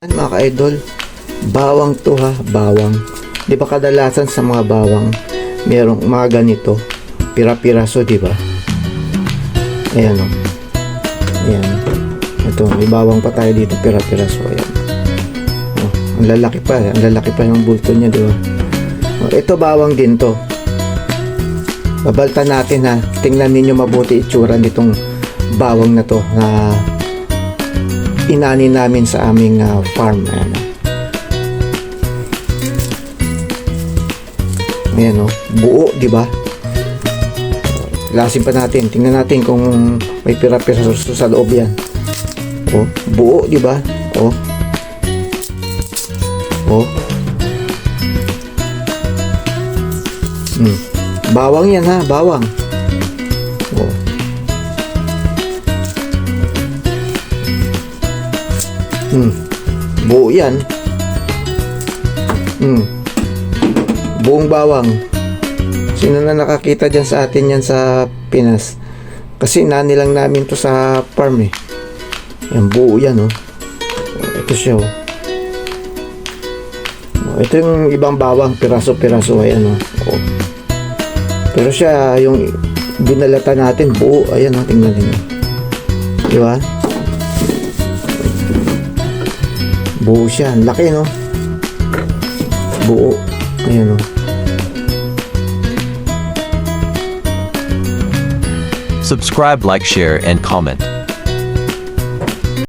Mga ka-idol, bawang to ha, bawang. Di ba kadalasan sa mga bawang, merong mga ganito, pira-piraso, di ba? Ayan o. Ayan. Ito, may bawang pa tayo dito, pira-piraso. Ayan. Oh, ang lalaki pa ng bulto niya, di ba? Oh, ito bawang din to. Babaltan natin ha. Tingnan ninyo mabuti itsura nitong bawang na to na inani namin sa aming farm. Ayan o, buo, di ba? Lasin pa natin, tingnan natin kung may pira-pira sa loob yan. O, buo, di ba? O, bawang yan ha, bawang. O, buo yan. Buong bawang. Sino na nakakita dyan sa atin yan sa Pinas? Kasi nani lang namin to sa farm eh. Yan, buo yan oh. Ito siya oh. Ito yung ibang bawang, piraso-piraso. Ayan oh. Pero siya, yung binalata natin, buo. Ayan oh, tingnan nyo. Diba? Buo siya, laki no. Buo. Ayan o. Subscribe, like, share, and comment.